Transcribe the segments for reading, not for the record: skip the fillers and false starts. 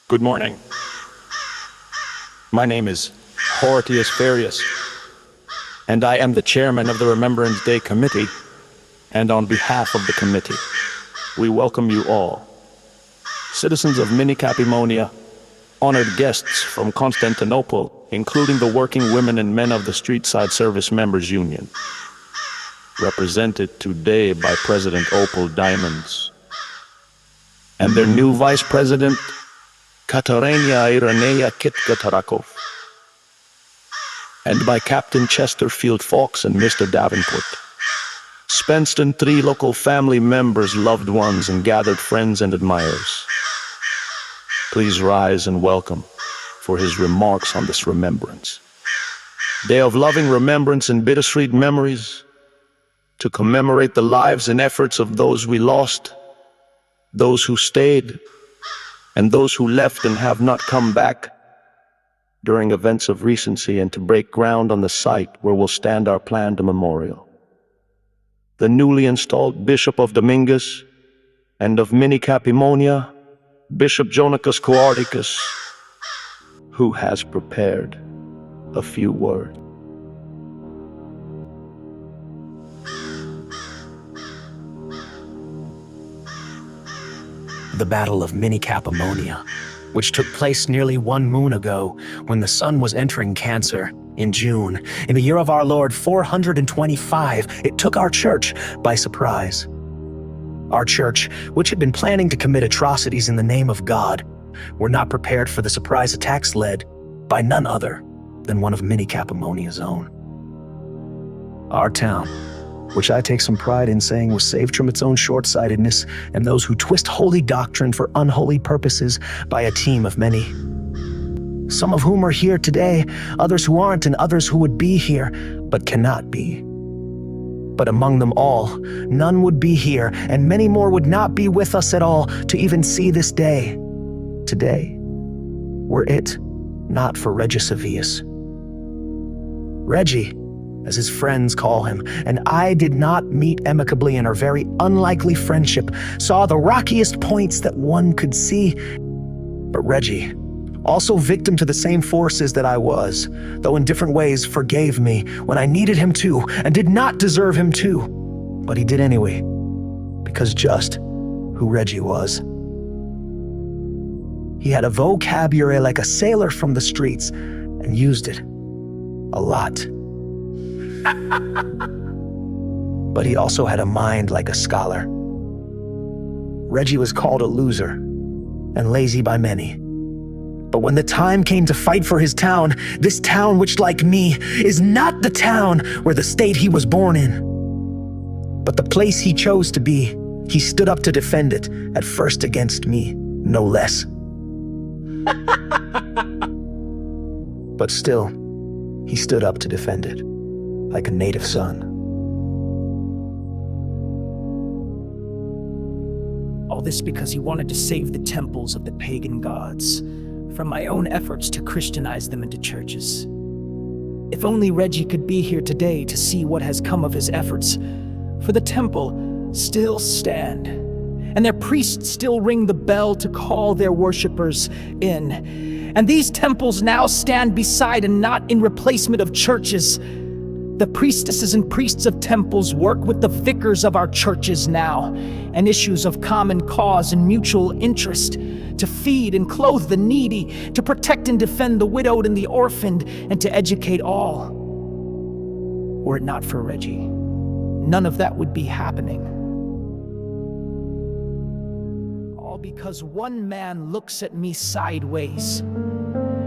Good morning. My name is Horatius Farius, and I am the chairman of the Remembrance Day Committee, and on behalf of the committee, we welcome you all. Citizens of Mini Capimonia, honored guests from Constantinople, including the working women and men of the Streetside Service Members Union, represented today by President Opal Diamonds, and their new Vice President, Katarina Irenea Kitka-Tarakov, and by Captain Chesterfield Fawkes and Mr. Davenport. Spence and 3 local family members, loved ones, and gathered friends and admirers. Please rise and welcome for his remarks on this remembrance. Day of loving remembrance and bittersweet memories, to commemorate the lives and efforts of those we lost, those who stayed, and those who left and have not come back during events of recency, and to break ground on the site where will stand our planned memorial. The newly installed Bishop of Dominguez and of Mini Capimonia, Bishop Jonicus Couarticus, who has prepared a few words. The Battle of Mini Capimonia, which took place nearly 1 moon ago when the sun was entering Cancer in June, in the year of our Lord 425, it took our church by surprise. Our church, which had been planning to commit atrocities in the name of God, were not prepared for the surprise attacks led by none other than one of Mini Capimonia's own. Our town, which I take some pride in saying was saved from its own short-sightedness and those who twist holy doctrine for unholy purposes by a team of many. Some of whom are here today, others who aren't, and others who would be here, but cannot be. But among them all, none would be here, and many more would not be with us at all to even see this day. Today, were it not for Reggie Sevius. Reggie, as his friends call him, and I did not meet amicably, in our very unlikely friendship, saw the rockiest points that one could see. But Reggie, also victim to the same forces that I was, though in different ways, forgave me when I needed him to, and did not deserve him to. But he did anyway, because just who Reggie was. He had a vocabulary like a sailor from the streets, and used it a lot. But he also had a mind like a scholar. Reggie was called a loser and lazy by many. But when the time came to fight for his town, this town which, like me, is not the town where the state he was born in, but the place he chose to be, he stood up to defend it, at first against me, no less. But still, he stood up to defend it, like a native son. All this because he wanted to save the temples of the pagan gods from my own efforts to Christianize them into churches. If only Reggie could be here today to see what has come of his efforts, for the temple still stand, and their priests still ring the bell to call their worshippers in. And these temples now stand beside and not in replacement of churches. The priestesses and priests of temples work with the vicars of our churches now, and issues of common cause and mutual interest, to feed and clothe the needy, to protect and defend the widowed and the orphaned, and to educate all. Were it not for Reggie, none of that would be happening. All because one man looks at me sideways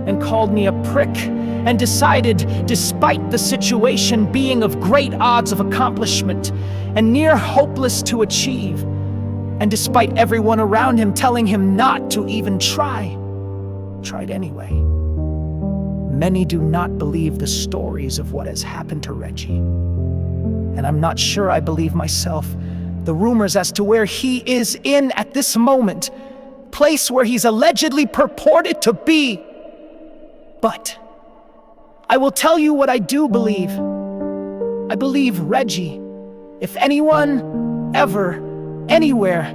and called me a prick, and decided, despite the situation being of great odds of accomplishment and near hopeless to achieve, and despite everyone around him telling him not to even try, tried anyway. Many do not believe the stories of what has happened to Reggie, and I'm not sure I believe myself the rumors as to where he is in at this moment, place where he's allegedly purported to be. But I will tell you what I do believe. I believe Reggie, if anyone, ever, anywhere,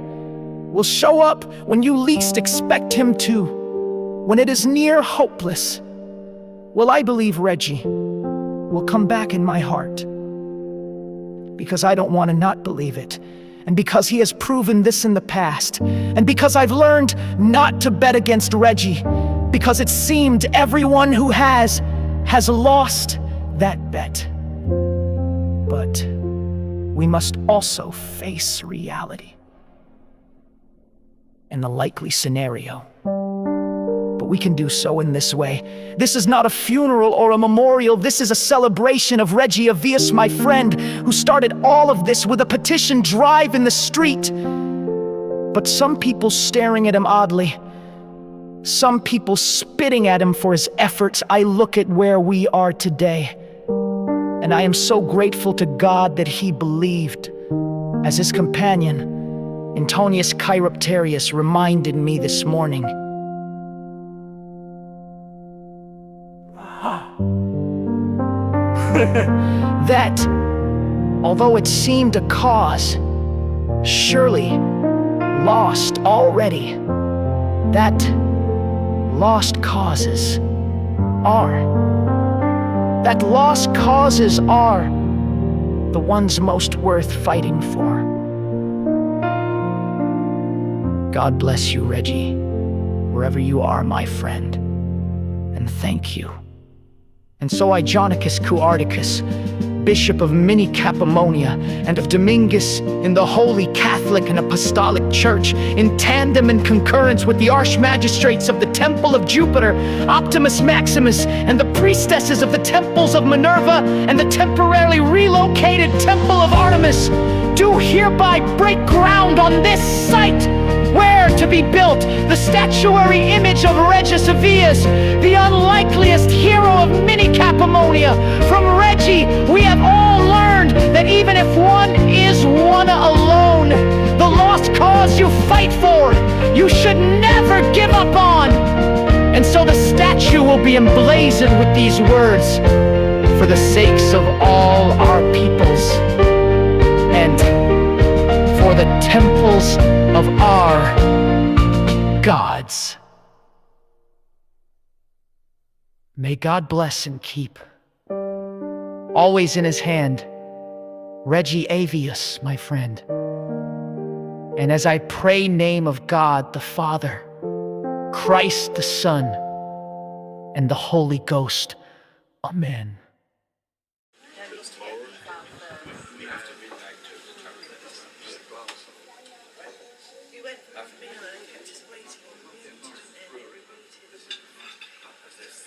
will show up when you least expect him to. when it is near hopeless, will I believe Reggie will come back in my heart. Because I don't want to not believe it, and because he has proven this in the past, and because I've learned not to bet against Reggie, because it seemed everyone who has lost that bet. But we must also face reality and the likely scenario. But we can do so in this way. This is not a funeral or a memorial. This is a celebration of Reggie Avius, my friend, who started all of this with a petition drive in the street. But some people staring at him oddly, some people spitting at him for his efforts. I look at where we are today, and I am so grateful to God that he believed. As his companion, Antonius Couarticus reminded me this morning. That, although it seemed a cause surely lost already, that lost causes are the ones most worth fighting for. God bless you, Reggie, wherever you are, my friend, and thank you. And so I, Jonicus Couarticus, Bishop of Mini Capamonia and of Domingus in the Holy Catholic and Apostolic Church, in tandem and concurrence with the Archmagistrates of the Temple of Jupiter, Optimus, Maximus, and the priestesses of the Temples of Minerva and the temporarily relocated Temple of Artemis, do hereby break ground on this site, where to be built the statuary image of Regis Avius, the unlikeliest hero of Mini Capamonia. From Reggie, we have all learned that even if one is one alone, the lost cause you fight for, you should never give up on. And so the statue will be emblazoned with these words: for the sakes of all our peoples, and for the temples of our gods. May God bless and keep, always in his hand, Reggie Avius, my friend. And as I pray name of God the Father, Christ the Son, and the Holy Ghost, Amen.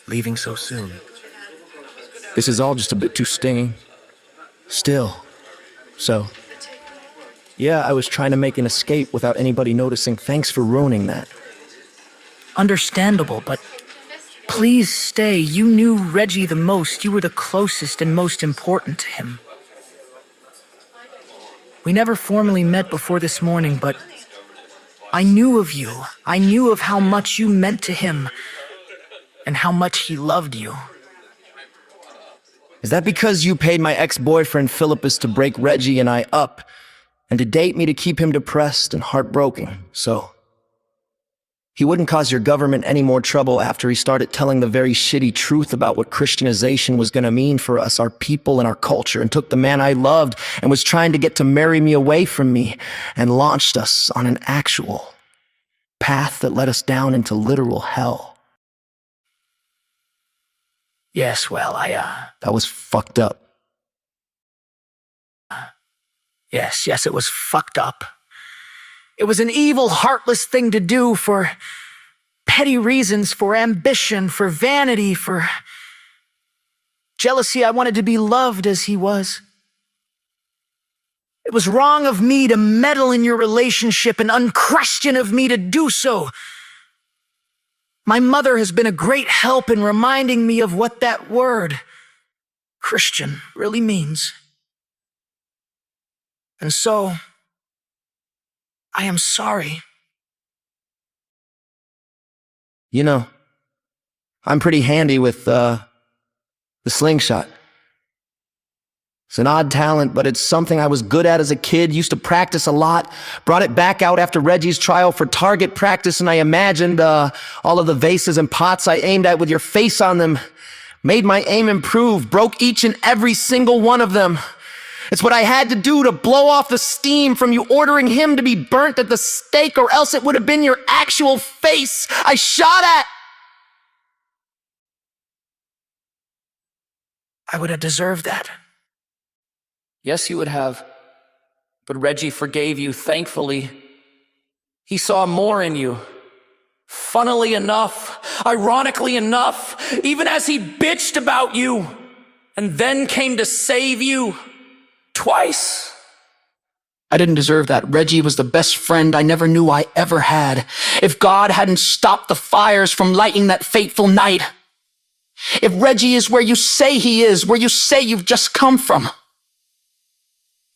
Leaving so soon. This is all just a bit too stinging. Still. So. Yeah, I was trying to make an escape without anybody noticing. Thanks for ruining that. Understandable, but please stay. You knew Reggie the most. You were the closest and most important to him. We never formally met before this morning, but I knew of you. I knew of how much you meant to him and how much he loved you. Is that because you paid my ex-boyfriend Philippus to break Reggie and I up and to date me to keep him depressed and heartbroken, so he wouldn't cause your government any more trouble after he started telling the very shitty truth about what Christianization was going to mean for us, our people, and our culture, and took the man I loved and was trying to get to marry me away from me and launched us on an actual path that led us down into literal hell? Yes, well, That was fucked up. Yes, it was fucked up. It was an evil, heartless thing to do for petty reasons, for ambition, for vanity, for jealousy. I wanted to be loved as he was. It was wrong of me to meddle in your relationship and unchristian of me to do so. My mother has been a great help in reminding me of what that word, Christian, really means. And so, I am sorry. You know, I'm pretty handy with the slingshot. It's an odd talent, but it's something I was good at as a kid, used to practice a lot, brought it back out after Reggie's trial for target practice, and I imagined all of the vases and pots I aimed at with your face on them. Made my aim improve, broke each and every single one of them. It's what I had to do to blow off the steam from you ordering him to be burnt at the stake, or else it would have been your actual face I shot at. I would have deserved that. Yes, you would have. But Reggie forgave you, thankfully. He saw more in you. Funnily enough, ironically enough, even as he bitched about you, and then came to save you. Twice. I didn't deserve that. Reggie was the best friend I never knew I ever had. If God hadn't stopped the fires from lighting that fateful night. If Reggie is where you say he is, where you say you've just come from.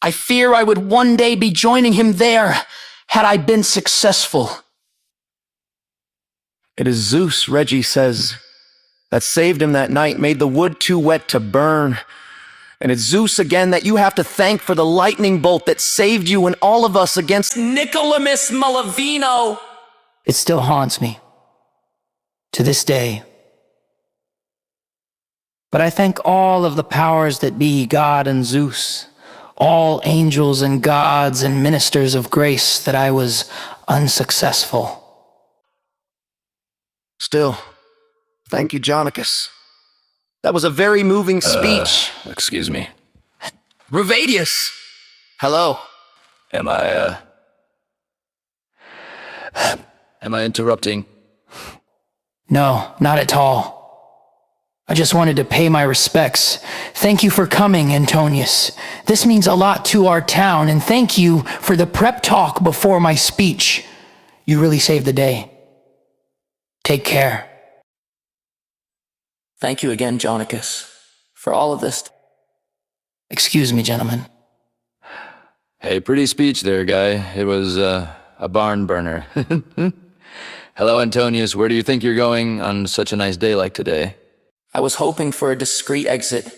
I fear I would one day be joining him there, had I been successful. It is Zeus, Reggie says, that saved him that night, made the wood too wet to burn. And it's Zeus again that you have to thank for the lightning bolt that saved you and all of us against Nicolamus Malavino. It still haunts me. To this day. But I thank all of the powers that be, God and Zeus, all angels and gods and ministers of grace, that I was unsuccessful. Still, thank you, Jonicus. That was a very moving speech. Excuse me. Ruvadius! Hello. Am I interrupting? No, not at all. I just wanted to pay my respects. Thank you for coming, Antonius. This means a lot to our town, and thank you for the prep talk before my speech. You really saved the day. Take care. Thank you again, Jonicus, for all of this. Excuse me, gentlemen. Hey, pretty speech there, guy. It was a barn burner. Hello, Antonius. Where do you think you're going on such a nice day like today? I was hoping for a discreet exit.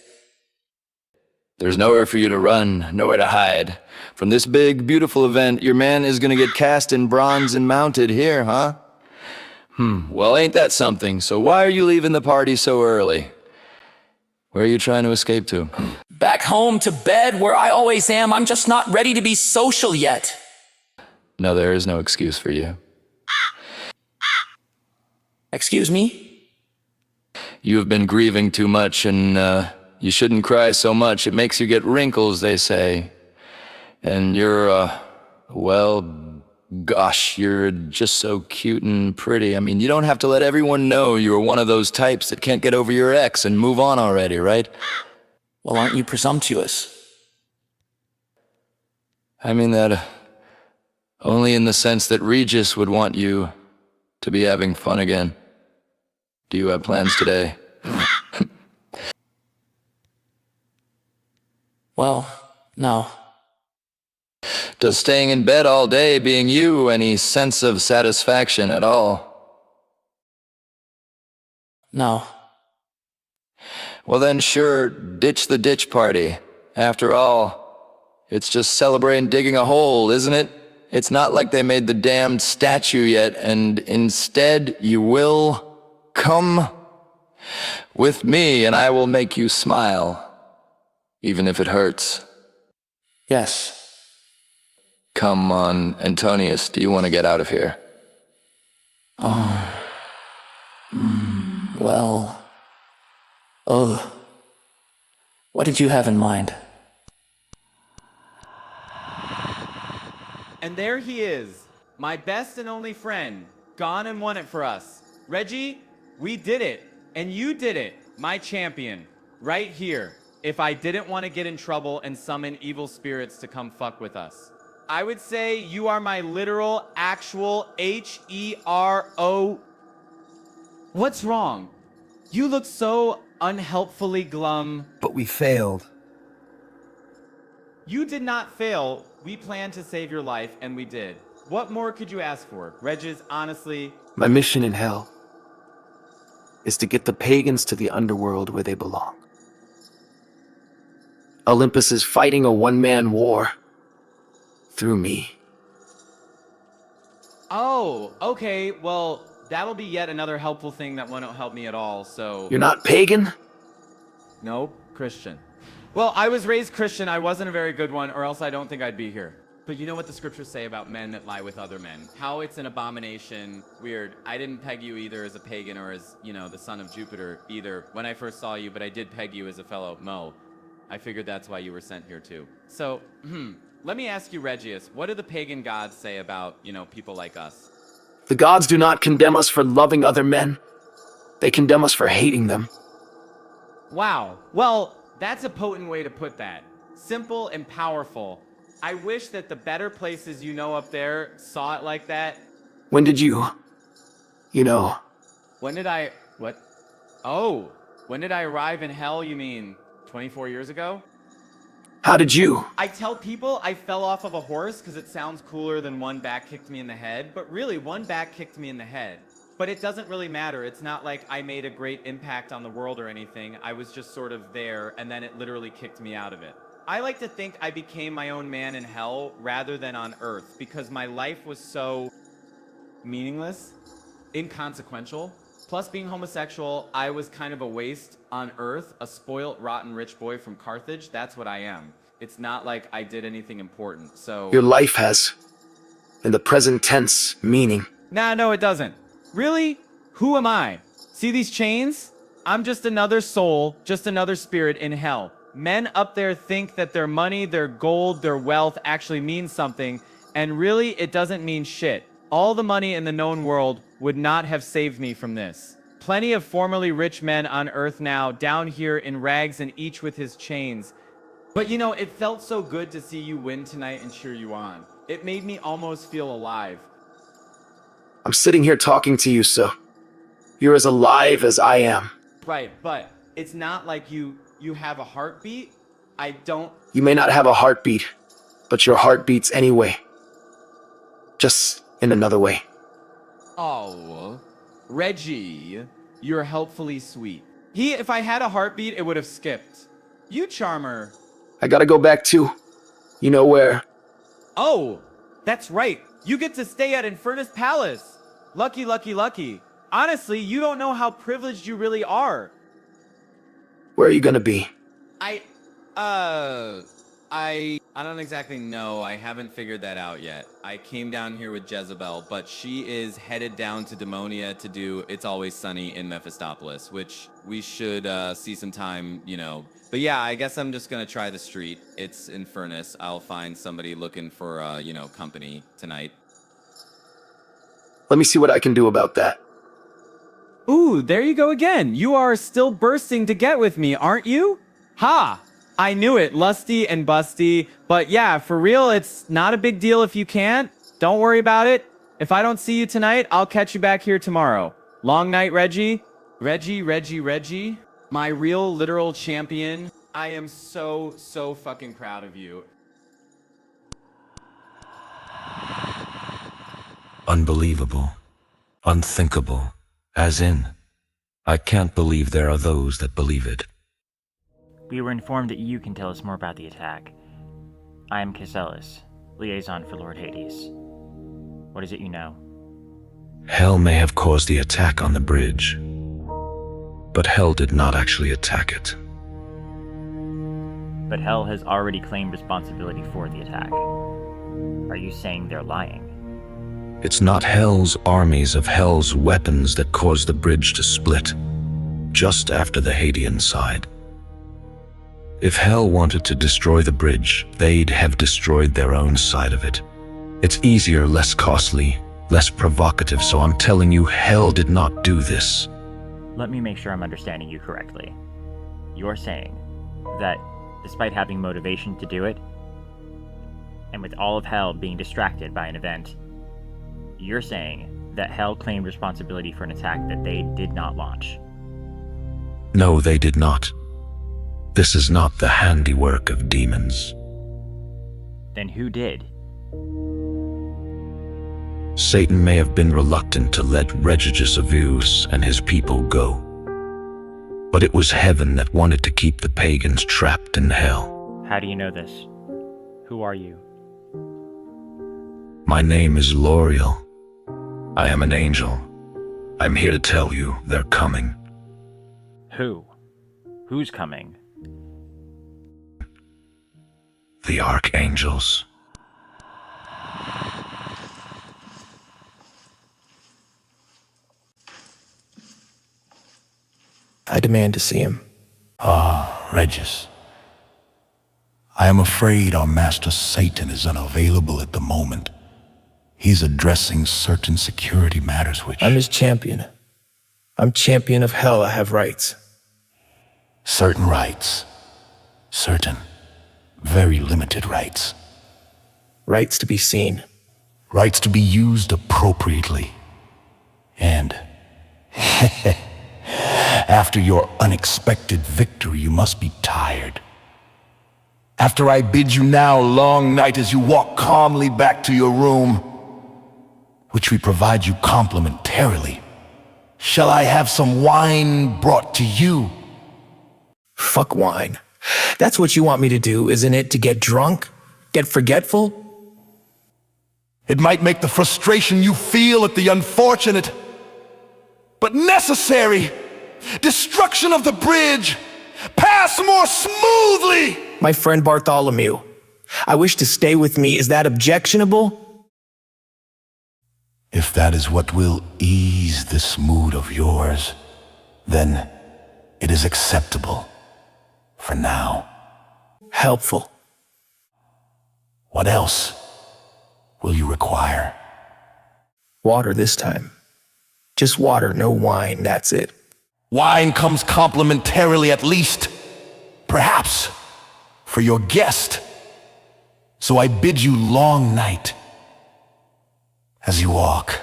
There's nowhere for you to run, nowhere to hide. From this big, beautiful event, your man is gonna get cast in bronze and mounted here, huh? Well, ain't that something? So why are you leaving the party so early? Where are you trying to escape to? Back home to bed where I always am. I'm just not ready to be social yet. No, there is no excuse for you. Excuse me? You have been grieving too much, and you shouldn't cry so much. It makes you get wrinkles, they say. And you're, well, gosh, you're just so cute and pretty. I mean, you don't have to let everyone know you're one of those types that can't get over your ex and move on already, right? Well, aren't you presumptuous? I mean that only in the sense that Regis would want you to be having fun again. Do you have plans today? Well, no. Does staying in bed all day being you any sense of satisfaction at all? No. Well then sure, ditch the ditch party. After all, it's just celebrating digging a hole, isn't it? It's not like they made the damned statue yet, and instead you will come with me and I will make you smile, even if it hurts. Yes. Come on, Antonius, do you want to get out of here? Well... What did you have in mind? And there he is, my best and only friend, gone and won it for us. Reggie, we did it, and you did it, my champion, right here, if I didn't want to get in trouble and summon evil spirits to come fuck with us. I would say you are my literal, actual H-E-R-O... What's wrong? You look so unhelpfully glum. But we failed. You did not fail. We planned to save your life, and we did. What more could you ask for? Regis, honestly... My mission in hell is to get the pagans to the underworld where they belong. Olympus is fighting a one-man war. Through me. Oh, okay, well, that'll be yet another helpful thing that won't help me at all, so... You're not pagan? Nope, Christian. Well, I was raised Christian, I wasn't a very good one, or else I don't think I'd be here. But you know what the scriptures say about men that lie with other men? How it's an abomination. Weird. I didn't peg you either as a pagan or as, you know, the son of Jupiter either when I first saw you, but I did peg you as a fellow Mo. I figured that's why you were sent here too. So, let me ask you, Regius, what do the pagan gods say about, you know, people like us? The gods do not condemn us for loving other men. They condemn us for hating them. Wow. Well, that's a potent way to put that. Simple and powerful. I wish that the better places you know up there saw it like that. When did you know? When did I... What? Oh, when did I arrive in hell, you mean 24 years ago? How did you? I tell people I fell off of a horse because it sounds cooler than one back kicked me in the head, but really one back kicked me in the head. But it doesn't really matter. It's not like I made a great impact on the world or anything. I was just sort of there, and then it literally kicked me out of it. I like to think I became my own man in hell rather than on earth because my life was so meaningless, inconsequential. Plus being homosexual, I was kind of a waste on earth, a spoiled, rotten rich boy from Carthage. That's what I am. It's not like I did anything important, so... Your life has, in the present tense, meaning. Nah, no, it doesn't. Really? Who am I? See these chains? I'm just another soul, just another spirit in hell. Men up there think that their money, their gold, their wealth actually means something, and really it doesn't mean shit. All the money in the known world would not have saved me from this. Plenty of formerly rich men on earth now, down here in rags and each with his chains. But you know, it felt so good to see you win tonight and cheer you on. It made me almost feel alive. I'm sitting here talking to you, so you're as alive as I am. Right, but it's not like you have a heartbeat. I don't... You may not have a heartbeat, but your heart beats anyway. Just in another way. Oh, Reggie, you're helpfully sweet. If I had a heartbeat, it would have skipped. You charmer. I gotta go back too. You know where? Oh, that's right. You get to stay at Infernus Palace. Lucky, lucky, lucky. Honestly, you don't know how privileged you really are. Where are you gonna be? I don't exactly know. I haven't figured that out yet. I came down here with Jezebel, but she is headed down to Demonia to do It's Always Sunny in Mephistopolis, which we should see some time, you know. But yeah, I guess I'm just gonna try the street. It's Infernus. I'll find somebody looking for, you know, company tonight. Let me see what I can do about that. Ooh, there you go again. You are still bursting to get with me, aren't you? Ha! I knew it, lusty and busty. But yeah, for real, it's not a big deal if you can't. Don't worry about it. If I don't see you tonight, I'll catch you back here tomorrow. Long night, Reggie. Reggie. My real, literal champion. I am so fucking proud of you. Unbelievable. Unthinkable. As in, I can't believe there are those that believe it. We were informed that you can tell us more about the attack. I am Casellus, Liaison for Lord Hades. What is it you know? Hell may have caused the attack on the bridge, but Hell did not actually attack it. But Hell has already claimed responsibility for the attack. Are you saying they're lying? It's not Hell's armies of Hell's weapons that caused the bridge to split, just after the Hadean side. If Hell wanted to destroy the bridge, they'd have destroyed their own side of it. It's easier, less costly, less provocative, so I'm telling you, Hell did not do this. Let me make sure I'm understanding you correctly. You're saying that despite having motivation to do it, and with all of Hell being distracted by an event, you're saying that Hell claimed responsibility for an attack that they did not launch. No, they did not. This is not the handiwork of demons. Then who did? Satan may have been reluctant to let Regis and his people go, but it was heaven that wanted to keep the pagans trapped in hell. How do you know this? Who are you? My name is Loriel. I am an angel. I'm here to tell you they're coming. Who? Who's coming? The archangels. I demand to see him. Regis. I am afraid our master Satan is unavailable at the moment. He's addressing certain security matters which... I'm his champion. I'm champion of hell. I have rights. Certain rights. Certain, very limited rights. Rights to be seen. Rights to be used appropriately. And... after your unexpected victory, you must be tired. After I bid you now long night as you walk calmly back to your room, which we provide you complimentarily, shall I have some wine brought to you? Fuck wine. That's what you want me to do, isn't it? To get drunk? Get forgetful? It might make the frustration you feel at the unfortunate, but necessary destruction of the bridge pass more smoothly. My friend Bartholomew, I wish to stay with me. Is that objectionable? If that is what will ease this mood of yours, then it is acceptable for now. Helpful. What else will you require? Water this time. Just water, no wine, that's it. Wine comes complimentarily at least, perhaps, for your guest. So I bid you long night as you walk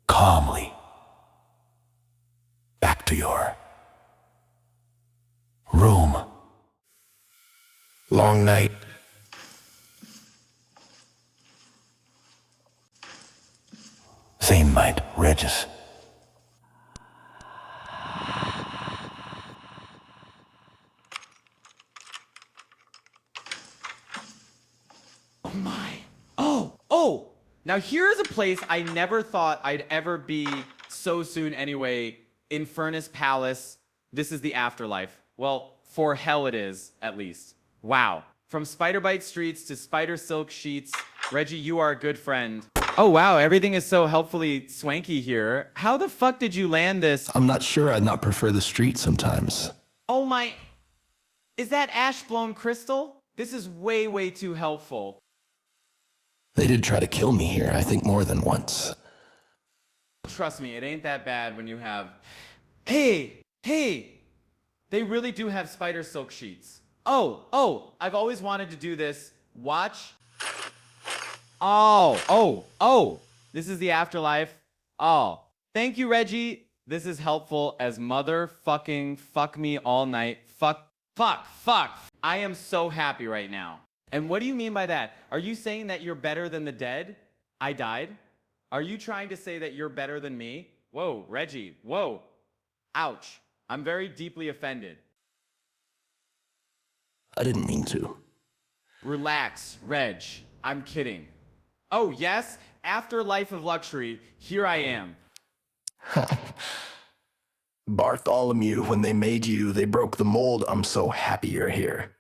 calmly back to your room. Long night. Same night, Regis. Oh! Now here is a place I never thought I'd ever be so soon anyway. Infernus Palace. This is the afterlife. Well, for hell it is, at least. Wow. From spider bite streets to spider silk sheets. Reggie, you are a good friend. Oh wow, everything is so helpfully swanky here. How the fuck did you land this? I'm not sure. I'd not prefer the street sometimes. Oh my... Is that ash-blown crystal? This is way, way too helpful. They did try to kill me here, I think more than once. Trust me, it ain't that bad when you have... Hey! They really do have spider silk sheets. Oh, I've always wanted to do this. Watch. Oh, this is the afterlife. Oh, thank you, Reggie. This is helpful as motherfucking fuck me all night. Fuck. I am so happy right now. And what do you mean by that? Are you saying that you're better than the dead? I died? Are you trying to say that you're better than me? Whoa, Reggie, whoa. Ouch. I'm very deeply offended. I didn't mean to. Relax, Reg. I'm kidding. Oh, yes? After Life of Luxury, here I am. Bartholomew, when they made you, they broke the mold. I'm so happy you're here.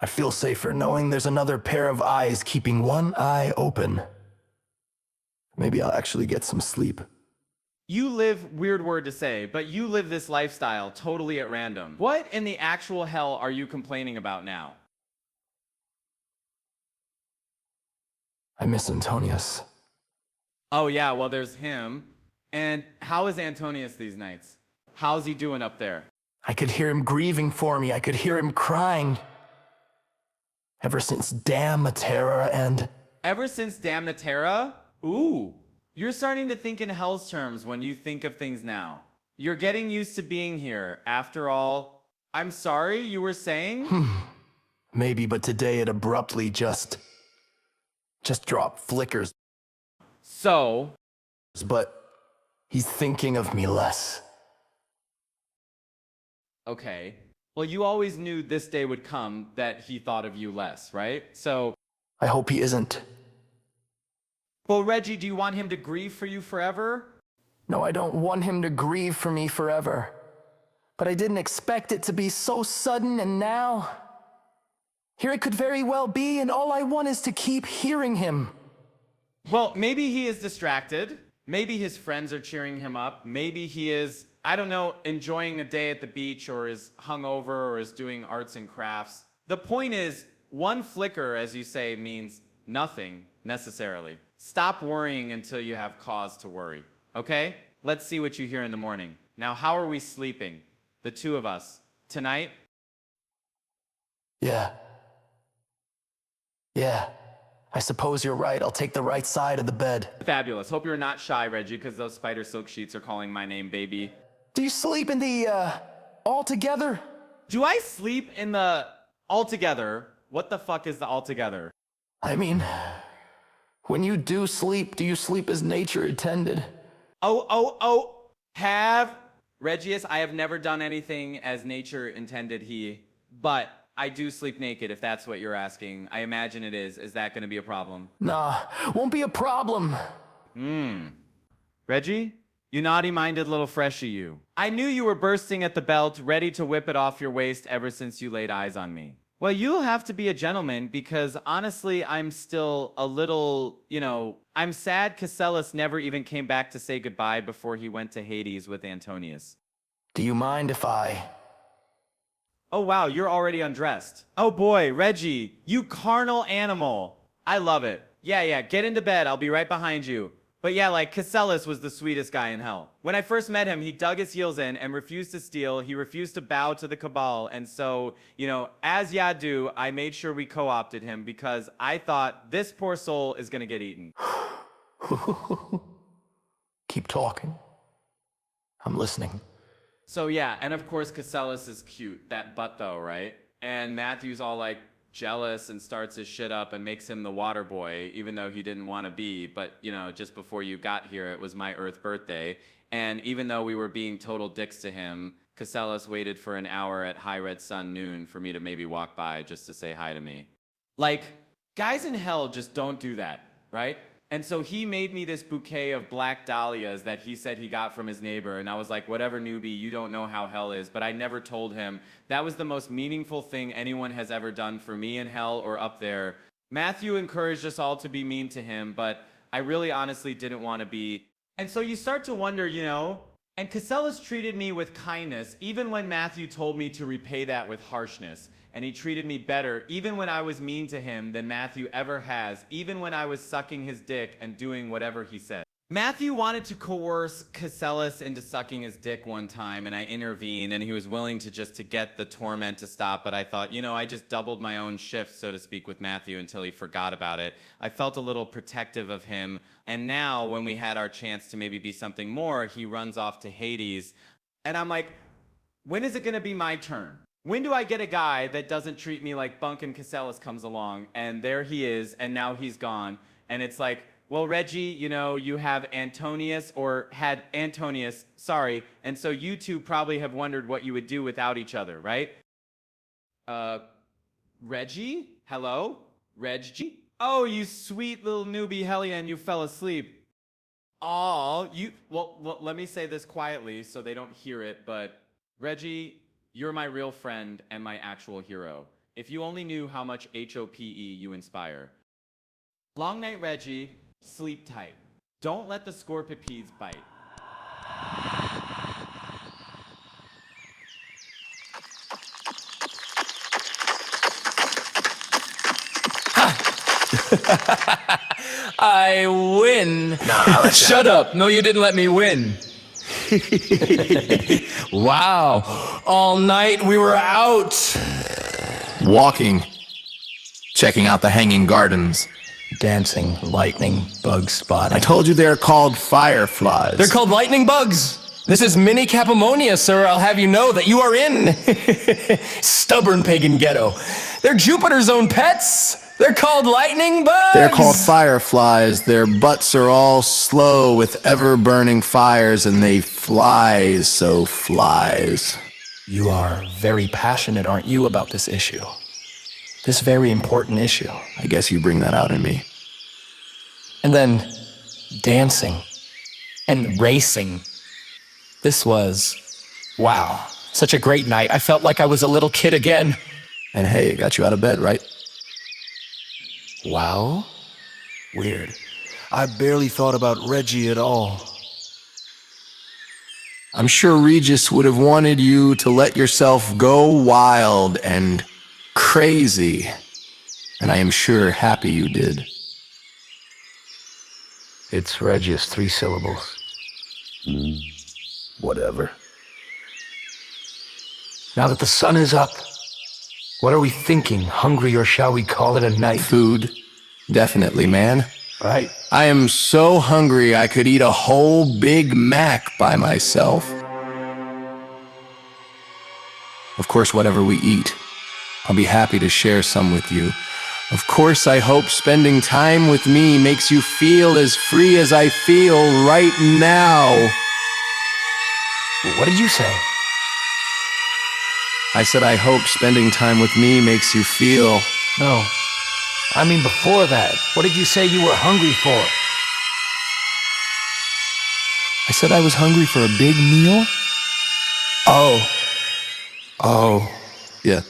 I feel safer knowing there's another pair of eyes keeping one eye open. Maybe I'll actually get some sleep. You live, weird word to say, but you live this lifestyle totally at random. What in the actual hell are you complaining about now? I miss Antonius. Oh yeah, well there's him. And how is Antonius these nights? How's he doing up there? I could hear him grieving for me. I could hear him crying. Ever since Damnatera and... Ever since Damnatera? Ooh. You're starting to think in hell's terms when you think of things now. You're getting used to being here. After all, I'm sorry, you were saying? Maybe, but today it abruptly just dropped flickers. So? But he's thinking of me less. Okay. Well, you always knew this day would come that he thought of you less, right? So, I hope he isn't. well, Reggie, do you want him to grieve for you forever? No, I don't want him to grieve for me forever. But I didn't expect it to be so sudden, and now... here it could very well be, and all I want is to keep hearing him. Well, maybe he is distracted. Maybe his friends are cheering him up. Maybe he is, I don't know, enjoying a day at the beach, or is hungover, or is doing arts and crafts. The point is, one flicker, as you say, means nothing necessarily. Stop worrying until you have cause to worry, okay? Let's see what you hear in the morning. Now, how are we sleeping? The two of us. Tonight? Yeah. Yeah. I suppose you're right. I'll take the right side of the bed. Fabulous. Hope you're not shy, Reggie, because those spider silk sheets are calling my name, baby. Do you sleep in the, all together? Do I sleep in the altogether? What the fuck is the altogether? I mean, when you do sleep, do you sleep as nature intended? Regius, I have never done anything as nature intended but I do sleep naked, if that's what you're asking. I imagine it is. Is that going to be a problem? Nah, won't be a problem. Reggie? You naughty-minded little freshie, you. I knew you were bursting at the belt, ready to whip it off your waist ever since you laid eyes on me. Well, you'll have to be a gentleman, because honestly, I'm still a little, I'm sad Casellus never even came back to say goodbye before he went to Hades with Antonius. Do you mind if I... Oh wow, you're already undressed. Oh boy, Reggie, you carnal animal. I love it. Yeah, get into bed, I'll be right behind you. But yeah, like, Casellus was the sweetest guy in hell. When I first met him, he dug his heels in and refused to steal. He refused to bow to the Cabal. And so, as Yadu, I made sure we co-opted him because I thought this poor soul is gonna get eaten. Keep talking. I'm listening. So yeah, and of course Casellus is cute. That butt though, right? And Matthew's all like jealous and starts his shit up and makes him the water boy, even though he didn't want to be. But, just before you got here, it was my Earth birthday. And even though we were being total dicks to him, Casellus waited for an hour at High Red Sun noon for me to maybe walk by just to say hi to me. Like, guys in hell just don't do that, right? And so he made me this bouquet of black dahlias that he said he got from his neighbor. And I was like, whatever, newbie, you don't know how hell is. But I never told him. That was the most meaningful thing anyone has ever done for me in hell or up there. Matthew encouraged us all to be mean to him, but I really honestly didn't want to be. And so you start to wonder, and Casellus treated me with kindness, even when Matthew told me to repay that with harshness. And he treated me better, even when I was mean to him, than Matthew ever has, even when I was sucking his dick and doing whatever he said. Matthew wanted to coerce Casellus into sucking his dick one time, and I intervened, and he was willing to get the torment to stop, but I thought, I just doubled my own shift, so to speak, with Matthew until he forgot about it. I felt a little protective of him, and now, when we had our chance to maybe be something more, he runs off to Hades, and I'm like, when is it gonna be my turn? When do I get a guy that doesn't treat me like Bunk and Casellus comes along, and there he is, and now he's gone, and it's like, well, Reggie, you have Antonius, or had Antonius, sorry, and so you two probably have wondered what you would do without each other, right? Reggie? Hello? Reggie? Oh, you sweet little newbie hellion, you fell asleep. Well, let me say this quietly so they don't hear it, but Reggie, you're my real friend and my actual hero. If you only knew how much HOPE you inspire. Long night, Reggie. Sleep tight. Don't let the scorpipedes bite. I win. Shut up. No, you didn't let me win. Wow. All night we were out. Walking. Checking out the hanging gardens. Dancing, lightning, bug spotting. I told you they're called fireflies. They're called lightning bugs. This is mini Capamonia, sir. I'll have you know that you are in. Stubborn pagan ghetto. They're Jupiter's own pets. They're called lightning bugs. They're called fireflies. Their butts are all slow with ever-burning fires, and they flies. You are very passionate, aren't you, about this issue? This very important issue. I guess you bring that out in me. And then dancing and racing. This was, wow, such a great night. I felt like I was a little kid again. And hey, it got you out of bed, right? Wow. Weird. I barely thought about Reggie at all. I'm sure Regis would have wanted you to let yourself go wild and crazy. And I am sure happy you did. It's Regius, 3 syllables. Whatever. Now that the sun is up, what are we thinking? Hungry, or shall we call it a night? Food. Definitely, man. Right. I am so hungry I could eat a whole Big Mac by myself. Of course, whatever we eat, I'll be happy to share some with you. Of course, I hope spending time with me makes you feel as free as I feel right now. What did you say? I said I hope spending time with me makes you feel... No. I mean before that. What did you say you were hungry for? I said I was hungry for a big meal? Oh, yeah.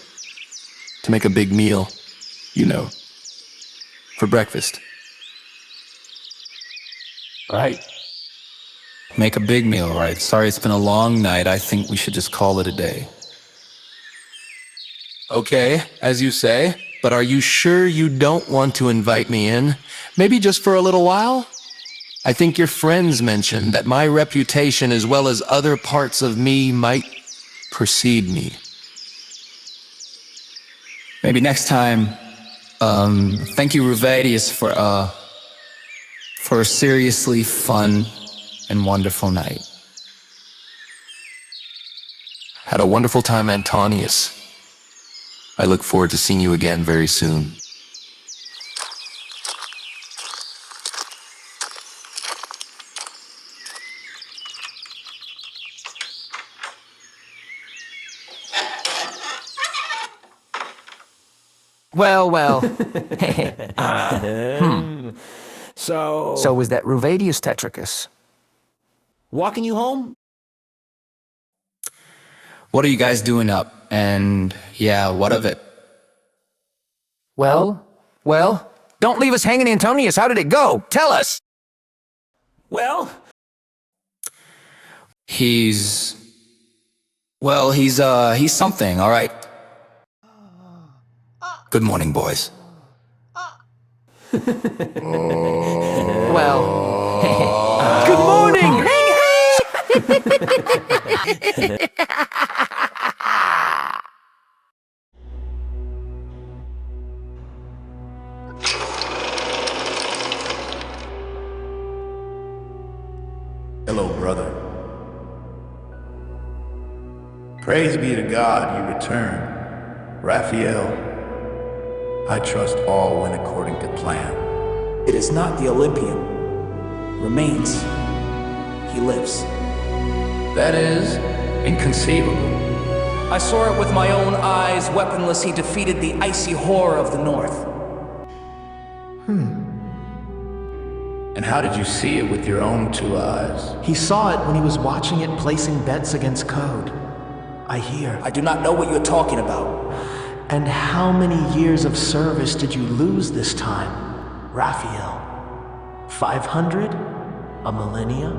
To make a big meal, you know, for breakfast. Right. Make a big meal, right? Sorry, it's been a long night. I think we should just call it a day. Okay, as you say, but are you sure you don't want to invite me in? Maybe just for a little while? I think your friends mentioned that my reputation as well as other parts of me might precede me. Maybe next time. Thank you, Ruvadius, for a seriously fun and wonderful night. Had a wonderful time, Antonius. I look forward to seeing you again very soon. Well. So was that Ruvadius Tetricus? walking you home? What are you guys doing up? And yeah, what of it? Well, don't leave us hanging, Antonius. How did it go? Tell us. Well, He's something, all right. Good morning, boys. Good morning. Hello, brother. Praise be to God you return. Raphael, I trust all went according to plan. It is not the Olympian. Remains. He lives. That is inconceivable. I saw it with my own eyes. Weaponless, he defeated the icy horror of the north. And how did you see it with your own 2 eyes? He saw it when he was watching it placing bets against code. I hear. I do not know what you are talking about. And how many years of service did you lose this time, Raphael? 500? A millennia?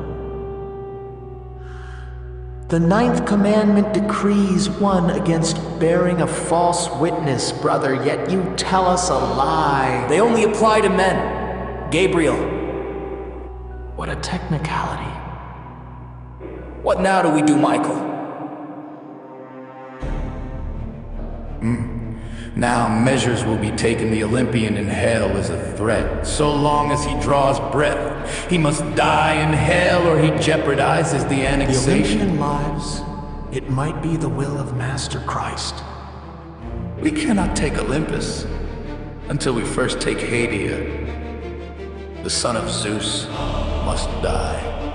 The 9th commandment decrees one against bearing a false witness, brother, yet you tell us a lie. They only apply to men. Gabriel. What a technicality. What now do we do, Michael? Now measures will be taken. The Olympian in hell is a threat. So long as he draws breath, he must die in hell or he jeopardizes the The annexation. Olympian lives, it might be the will of Master Christ. We cannot take Olympus until we first take Hadia. The son of Zeus must die.